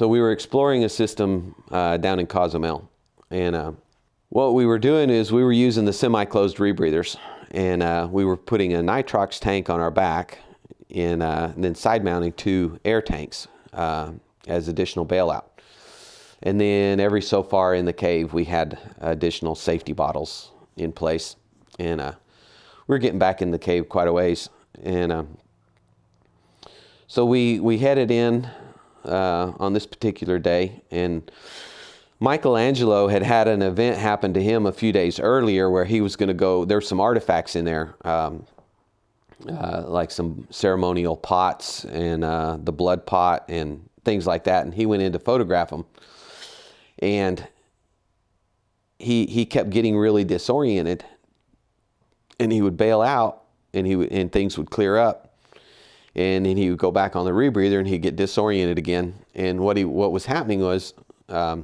So we were exploring a system down in Cozumel, and what we were doing is we were using the semi-closed rebreathers, and we were putting a nitrox tank on our back, and then side mounting 2 air tanks as additional bailout. And then every so far in the cave, we had additional safety bottles in place, and we were getting back in the cave quite a ways, and so we headed in on this particular day, and Michelangelo had an event happen to him a few days earlier where he was going to go. There's some artifacts in there, like some ceremonial pots and the blood pot and things like that, and he went in to photograph them, and he kept getting really disoriented, and he would bail out, and things would clear up. And then he would go back on the rebreather and he'd get disoriented again. And what was happening was they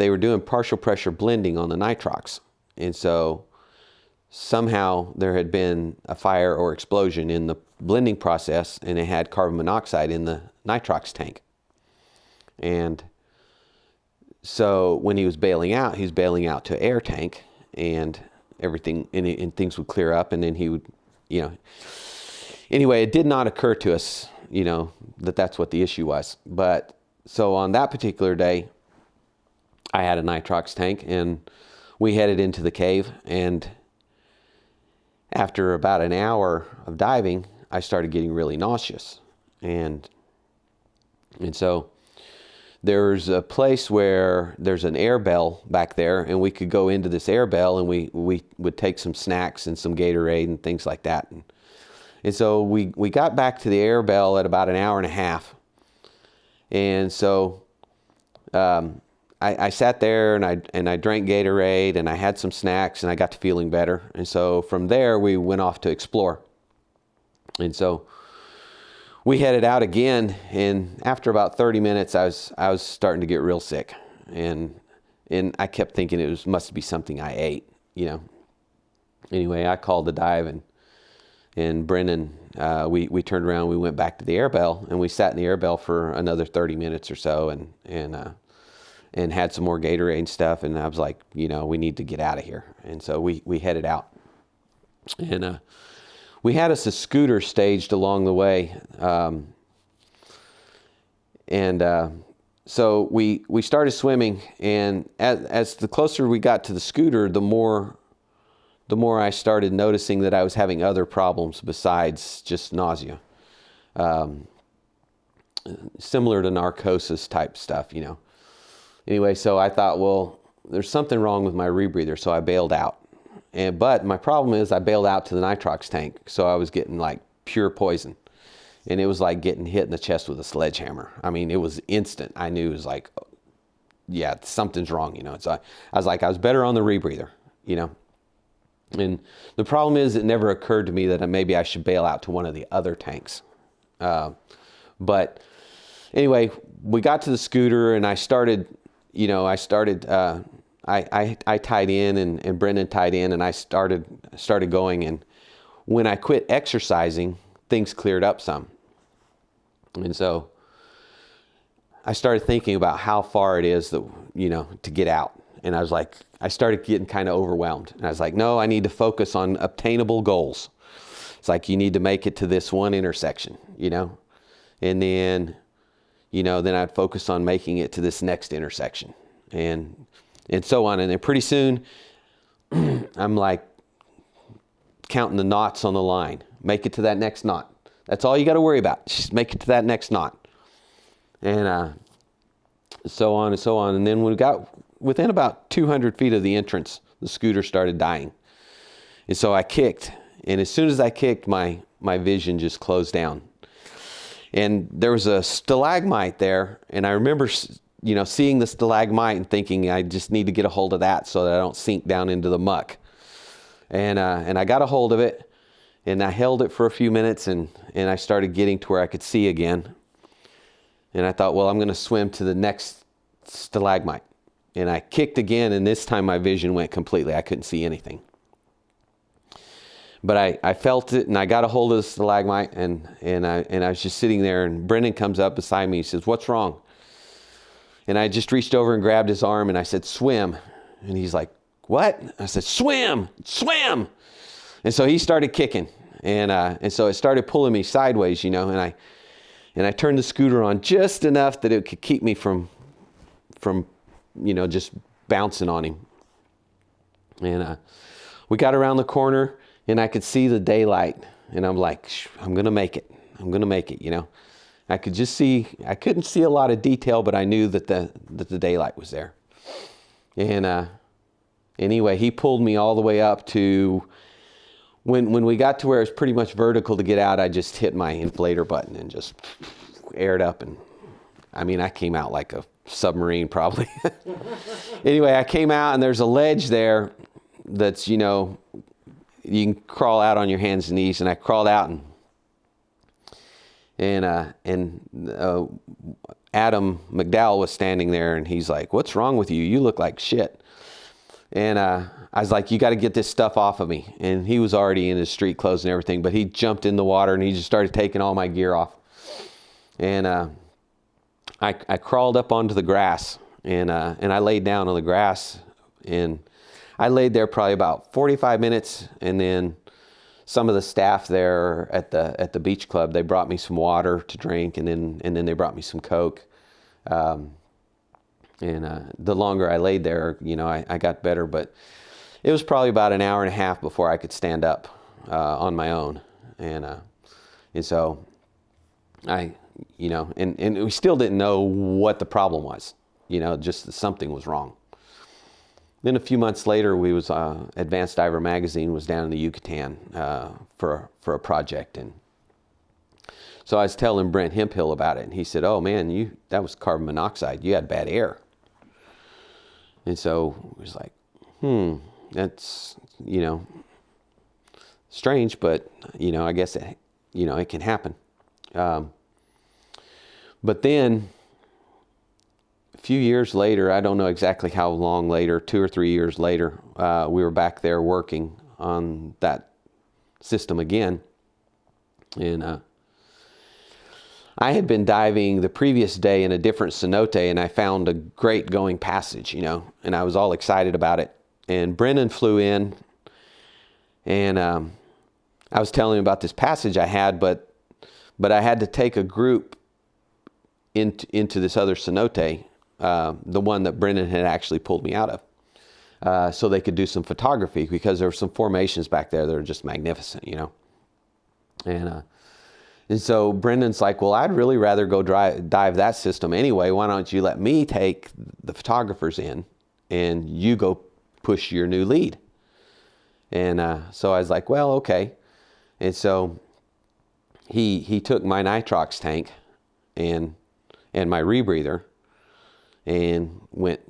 were doing partial pressure blending on the nitrox. And so somehow there had been a fire or explosion in the blending process, and it had carbon monoxide in the nitrox tank. And so when he was bailing out to air tank, and everything, and things would clear up, and then he would, anyway, it did not occur to us, that's what the issue was. But so on that particular day, I had a nitrox tank, and we headed into the cave, and after about an hour of diving, I started getting really nauseous. And so there's a place where there's an air bell back there, and we could go into this air bell, and we would take some snacks and some Gatorade and things like that. And so we got back to the air bell at about an hour and a half. And so I sat there and I drank Gatorade, and I had some snacks, and I got to feeling better. And so from there we went off to explore. And so we headed out again, and after about 30 minutes, I was starting to get real sick, and I kept thinking it must be something I ate, Anyway, I called the dive, and Brennan, we turned around, we went back to the air bell, and we sat in the air bell for another 30 minutes or so, and had some more Gatorade and stuff, and I was like, we need to get out of here, and so we headed out, and we had us a scooter staged along the way, so we started swimming, and as the closer we got to the scooter, the more I started noticing that I was having other problems besides just nausea, similar to narcosis type stuff, Anyway, so I thought, well, there's something wrong with my rebreather, so I bailed out. But my problem is I bailed out to the nitrox tank, so I was getting like pure poison. And it was like getting hit in the chest with a sledgehammer. I mean, it was instant. I knew it was like, yeah, something's wrong, So I was like, I was better on the rebreather, And the problem is it never occurred to me that maybe I should bail out to one of the other tanks. But anyway, we got to the scooter, and I tied in, and Brendan tied in, and I started going. And when I quit exercising, things cleared up some. And so I started thinking about how far it is that, to get out. And I started getting kind of overwhelmed. And I was like, no, I need to focus on obtainable goals. It's like, you need to make it to this one intersection, and then, then I'd focus on making it to this next intersection, and so on. And then pretty soon, I'm like counting the knots on the line. Make it to that next knot. That's all you got to worry about. Just make it to that next knot. And so on and so on. And then when we got within about 200 feet of the entrance, the scooter started dying. And so I kicked. And as soon as I kicked, my vision just closed down. And there was a stalagmite there. And I remember seeing the stalagmite and thinking, I just need to get a hold of that so that I don't sink down into the muck. And I got a hold of it, and I held it for a few minutes, and I started getting to where I could see again. And I thought, well, I'm going to swim to the next stalagmite. And I kicked again, and this time my vision went completely. I couldn't see anything. But I felt it, and I got a hold of the stalagmite, and I was just sitting there, and Brendan comes up beside me. He says, "What's wrong?" And I just reached over and grabbed his arm, and I said, "Swim." And he's like, "What?" I said, "Swim, swim." And so he started kicking, and so it started pulling me sideways, and I turned the scooter on just enough that it could keep me from just bouncing on him. And we got around the corner, and I could see the daylight, and I'm like, I'm gonna make it. I'm gonna make it. I could just see. I couldn't see a lot of detail, but I knew that the daylight was there. And anyway, he pulled me all the way up to when we got to where it was pretty much vertical to get out. I just hit my inflator button and just aired up, and I came out like a submarine probably. Anyway, I came out, and there's a ledge there that's you can crawl out on your hands and knees, and I crawled out, and Adam McDowell was standing there, and he's like, "What's wrong with you? You look like shit." And I was like, "You got to get this stuff off of me." And he was already in his street clothes and everything, but he jumped in the water, and he just started taking all my gear off. And I crawled up onto the grass, and I laid down on the grass, and I laid there probably about 45 minutes, and then some of the staff there at the beach club, they brought me some water to drink, and then they brought me some Coke. The longer I laid there, I got better, but it was probably about an hour and a half before I could stand up on my own. And so and we still didn't know what the problem was, just that something was wrong. Then a few months later, Advanced Diver Magazine was down in the Yucatan for a project, and so I was telling Brent Hemphill about it, and he said, "Oh man, that was carbon monoxide. You had bad air." And so it was like, that's strange, but I guess it can happen. But then a few years later, I don't know exactly how long later, 2 or 3 years later, we were back there working on that system again. And I had been diving the previous day in a different cenote, and I found a great going passage, and I was all excited about it. And Brennan flew in, and I was telling him about this passage I had, but I had to take a group into this other cenote, the one that Brennan had actually pulled me out of, so they could do some photography, because there were some formations back there that are just magnificent, And so Brendan's like, "Well, I'd really rather go dive that system anyway. Why don't you let me take the photographers in, and you go push your new lead?" And so I was like, "Well, okay." And so he took my nitrox tank and my rebreather and went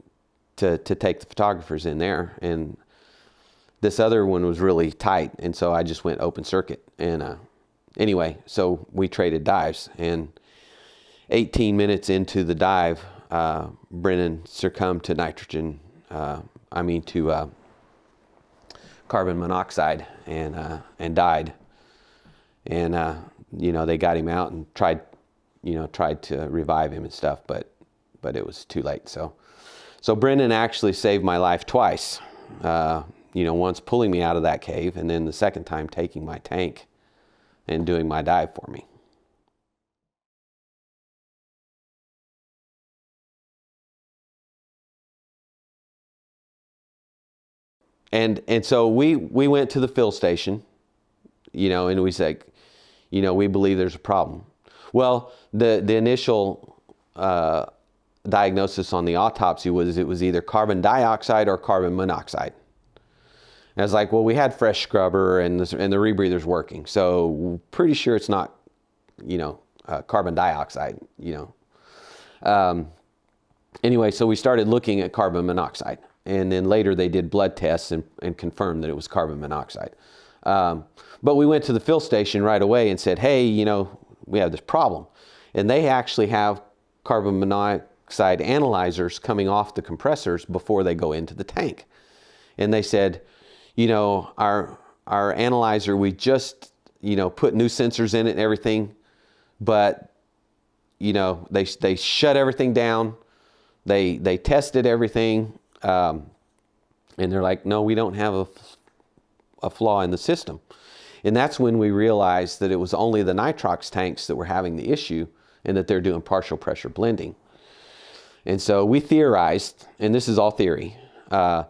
to take the photographers in there. And this other one was really tight, and so I just went open circuit. And anyway, so we traded dives, and 18 minutes into the dive, Brennan succumbed to to carbon monoxide, and died. And they got him out and tried to revive him and stuff, but it was too late. So Brennan actually saved my life twice. Once pulling me out of that cave, and then the second time taking my tank and doing my dive for me. And so we went to the fill station, and we said, we believe there's a problem. Well, the initial diagnosis on the autopsy was it was either carbon dioxide or carbon monoxide. And I was like, well, we had fresh scrubber, and the rebreather's working, so pretty sure it's not, carbon dioxide. Anyway, so we started looking at carbon monoxide, and then later they did blood tests and confirmed that it was carbon monoxide. But we went to the fill station right away and said, hey, we have this problem, and they actually have carbon monoxide analyzers coming off the compressors before they go into the tank. And they said, our our analyzer, we just, put new sensors in it and everything, but, they shut everything down. They tested everything, and they're like, no, we don't have a flaw in the system. And that's when we realized that it was only the nitrox tanks that were having the issue, and that they're doing partial pressure blending. And so we theorized, and this is all theory, a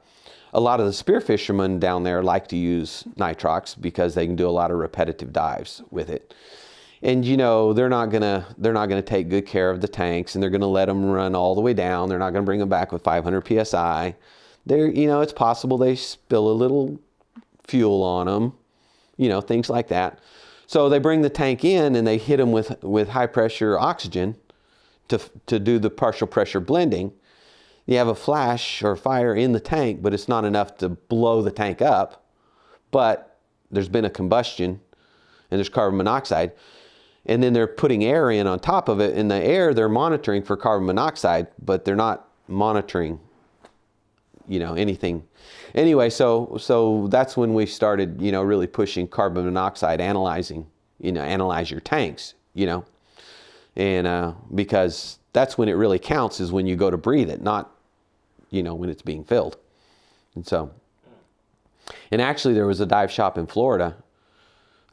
lot of the spear fishermen down there like to use nitrox because they can do a lot of repetitive dives with it. And they're not gonna take good care of the tanks, and they're gonna let them run all the way down. They're not gonna bring them back with 500 psi. It's possible they spill a little fuel on them, things like that. So they bring the tank in and they hit them with high pressure oxygen to do the partial pressure blending. You have a flash or fire in the tank, but it's not enough to blow the tank up. But there's been a combustion and there's carbon monoxide. And then they're putting air in on top of it. In the air, they're monitoring for carbon monoxide, but they're not monitoring, anything. Anyway, so that's when we started, really pushing carbon monoxide analyzing, analyze your tanks, and because that's when it really counts, is when you go to breathe it, not, when it's being filled. And actually there was a dive shop in Florida.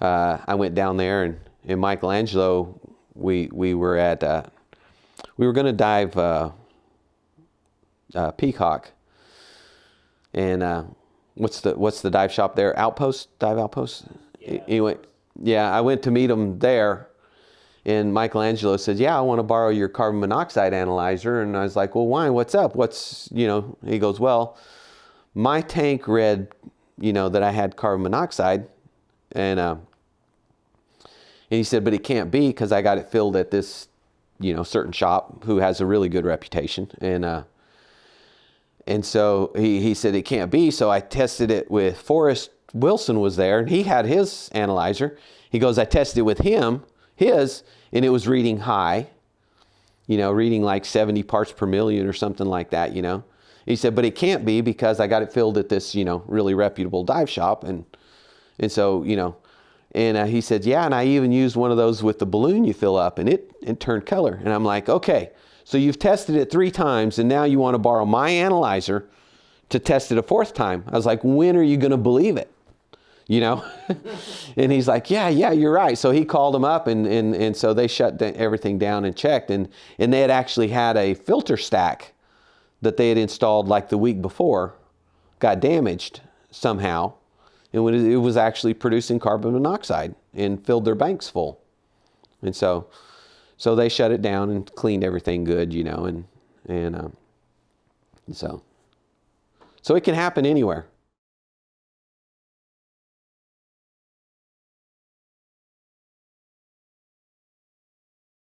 I went down there, and in Michelangelo, we were at, we were going to dive Peacock. And what's the dive shop there? Dive Outpost? Yeah. Anyway, yeah, I went to meet him there, and Michelangelo said, yeah, I want to borrow your carbon monoxide analyzer. And I was like, well, why? What's up? He goes, well, my tank read, that I had carbon monoxide. And he said, but it can't be, because I got it filled at this, certain shop who has a really good reputation. And so he said it can't be. So I tested it with Forrest Wilson was there, and he had his analyzer. He goes, I tested it with his, and it was reading high, reading like 70 parts per million or something like that, He said, but it can't be, because I got it filled at this, really reputable dive shop. And so, and he said, yeah, and I even used one of those with the balloon you fill up, and it turned color. And I'm like, okay, so you've tested it 3 times, and now you want to borrow my analyzer to test it a 4th time. I was like, when are you going to believe it? And he's like, yeah, you're right. So he called them up, and so they shut everything down and checked, and they had actually had a filter stack that they had installed like the week before, got damaged somehow. And it was actually producing carbon monoxide and filled their banks full. And so they shut it down and cleaned everything good, and so it can happen anywhere.